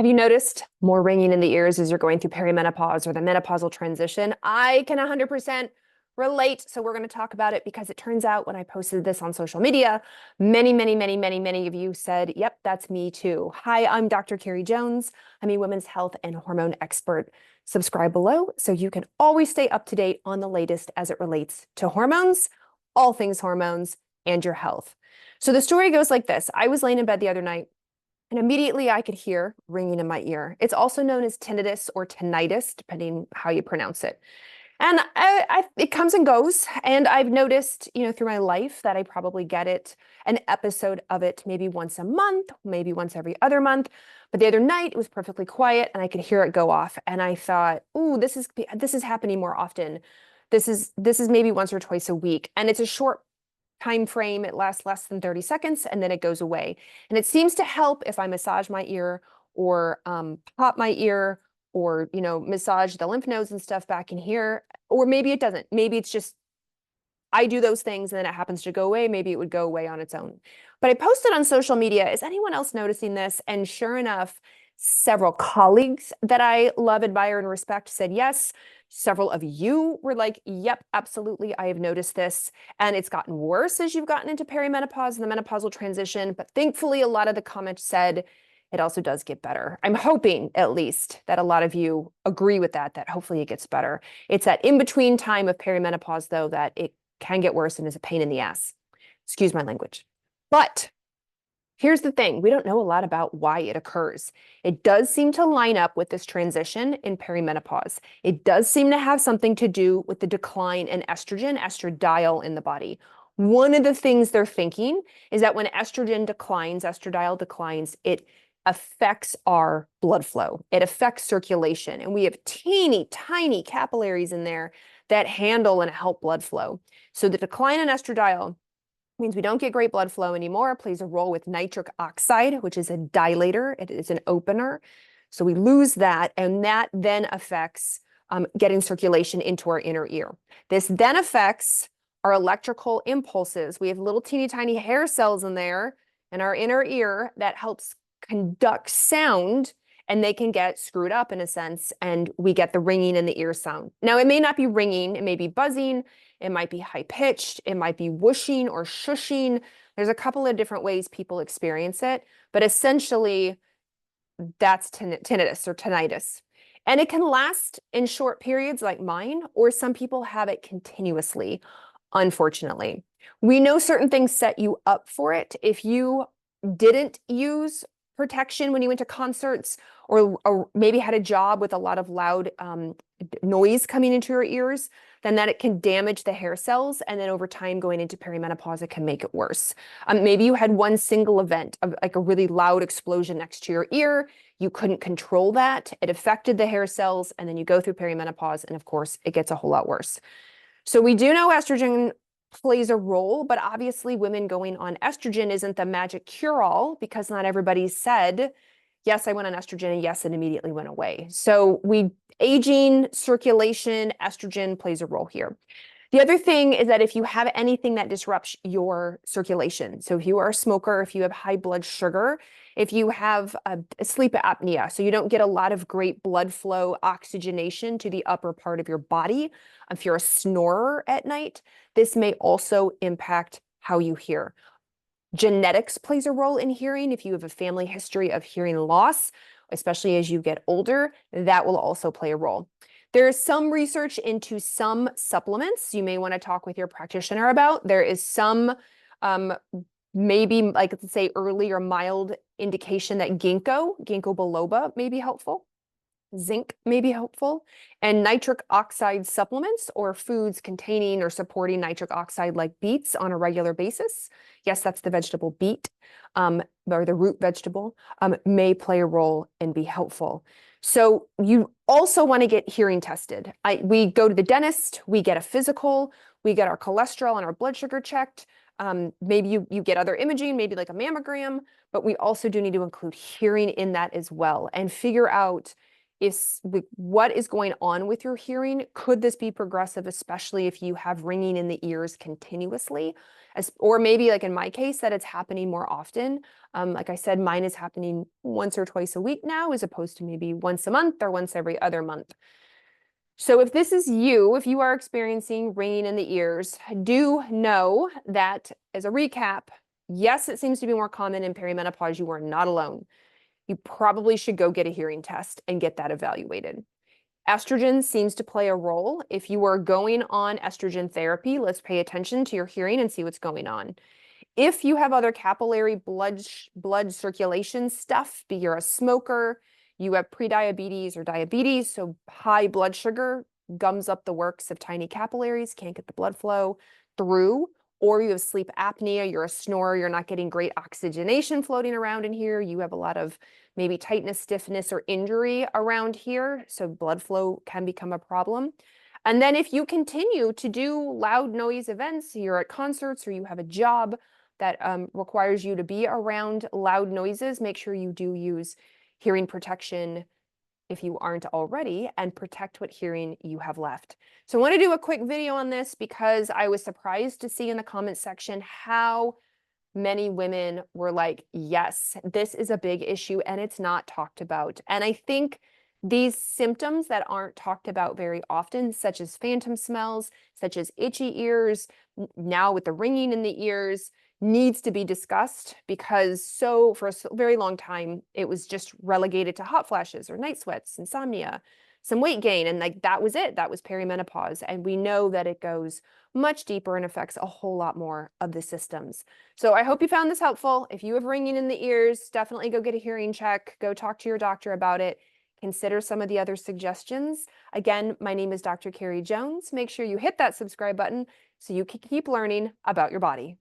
Have you noticed more ringing in the ears as you're going through perimenopause or the menopausal transition? I can 100% relate. So we're going to talk about it because it turns out when I posted this on social media, many of you said, yep, that's me too. Hi, I'm Dr. Carrie Jones. I'm a women's health and hormone expert. Subscribe below so you can always stay up to date on the latest as it relates to hormones, all things hormones, and your health. So the story goes like this. I was laying in bed the other night, and immediately I could hear ringing in my ear. It's also known as tinnitus or tinnitus, depending how you pronounce it. And it comes and goes. And I've noticed, through my life that I probably get an episode of it, maybe once a month, maybe once every other month. But the other night it was perfectly quiet and I could hear it go off. And I thought, ooh, this is happening more often. This is maybe once or twice a week. And it's a short time frame. It lasts less than 30 seconds and then it goes away. And it seems to help if I massage my ear or pop my ear or, massage the lymph nodes and stuff back in here. Or maybe it doesn't. Maybe it's just I do those things and then it happens to go away. Maybe it would go away on its own. But I posted on social media, is anyone else noticing this? And sure enough, several colleagues that I love, admire, and respect said yes. Several of you were like, yep, absolutely, I have noticed this. And it's gotten worse as you've gotten into perimenopause and the menopausal transition. But thankfully, a lot of the comments said it also does get better. I'm hoping, at least, that a lot of you agree with that hopefully it gets better. It's that in-between time of perimenopause, though, that it can get worse and is a pain in the ass. Excuse my language. But here's the thing. We don't know a lot about why it occurs. It does seem to line up with this transition in perimenopause. It does seem to have something to do with the decline in estrogen, estradiol in the body. One of the things they're thinking is that when estrogen declines, estradiol declines, it affects our blood flow. It affects circulation. And we have teeny tiny capillaries in there that handle and help blood flow. So the decline in estradiol means we don't get great blood flow anymore. It plays a role with nitric oxide, which is a dilator. It is an opener. So we lose that, and that then affects getting circulation into our inner ear. This then affects our electrical impulses. We have little teeny tiny hair cells in there in our inner ear that helps conduct sound, and they can get screwed up in a sense, and we get the ringing in the ear sound. Now, it may not be ringing, it may be buzzing, it might be high-pitched, it might be whooshing or shushing. There's a couple of different ways people experience it, but essentially, that's tinnitus or tinnitus. And it can last in short periods like mine, or some people have it continuously, unfortunately. We know certain things set you up for it. If you didn't use protection when you went to concerts or maybe had a job with a lot of loud noise coming into your ears, then that it can damage the hair cells. And then over time going into perimenopause, it can make it worse. Maybe you had one single event of like a really loud explosion next to your ear. You couldn't control that. It affected the hair cells. And then you go through perimenopause. And of course, it gets a whole lot worse. So we do know estrogen plays a role, but obviously women going on estrogen isn't the magic cure-all because not everybody said, yes, I went on estrogen, and yes, it immediately went away. So aging, circulation, estrogen plays a role here. The other thing is that if you have anything that disrupts your circulation, so if you are a smoker, if you have high blood sugar, if you have a sleep apnea, so you don't get a lot of great blood flow oxygenation to the upper part of your body, if you're a snorer at night, this may also impact how you hear. Genetics plays a role in hearing. If you have a family history of hearing loss, especially as you get older, that will also play a role. There is some research into some supplements you may want to talk with your practitioner about. There is some maybe like, let's say, early or mild indication that ginkgo biloba may be helpful. Zinc may be helpful, and nitric oxide supplements or foods containing or supporting nitric oxide like beets on a regular basis. Yes, that's the vegetable beet or the root vegetable may play a role and be helpful. So you also want to get hearing tested. We go to the dentist, we get a physical, we get our cholesterol and our blood sugar checked. Maybe you get other imaging, maybe like a mammogram, but we also do need to include hearing in that as well and figure out what is going on with your hearing. Could this be progressive, especially if you have ringing in the ears continuously? Or maybe like in my case, that it's happening more often. Like I said, mine is happening once or twice a week now, as opposed to maybe once a month or once every other month. So if this is you, if you are experiencing ringing in the ears, do know that, as a recap, yes, it seems to be more common in perimenopause. You are not alone. You probably should go get a hearing test and get that evaluated. Estrogen seems to play a role. If you are going on estrogen therapy, let's pay attention to your hearing and see what's going on. If you have other capillary blood circulation stuff, be you're a smoker, you have prediabetes or diabetes, so high blood sugar gums up the works of tiny capillaries, can't get the blood flow through, or you have sleep apnea, you're a snorer, you're not getting great oxygenation floating around in here, you have a lot of maybe tightness, stiffness, or injury around here, so blood flow can become a problem. And then if you continue to do loud noise events, you're at concerts or you have a job that requires you to be around loud noises, make sure you do use hearing protection if you aren't already, and protect what hearing you have left. So I want to do a quick video on this because I was surprised to see in the comment section how many women were like, yes, this is a big issue and it's not talked about. And I think these symptoms that aren't talked about very often, such as phantom smells, such as itchy ears, now with the ringing in the ears, needs to be discussed, because for a very long time, it was just relegated to hot flashes or night sweats, insomnia, some weight gain, and like that was it. That was perimenopause. And we know that it goes much deeper and affects a whole lot more of the systems. So I hope you found this helpful. If you have ringing in the ears, definitely go get a hearing check. Go talk to your doctor about it. Consider some of the other suggestions. Again, my name is Dr. Carrie Jones. Make sure you hit that subscribe button so you can keep learning about your body.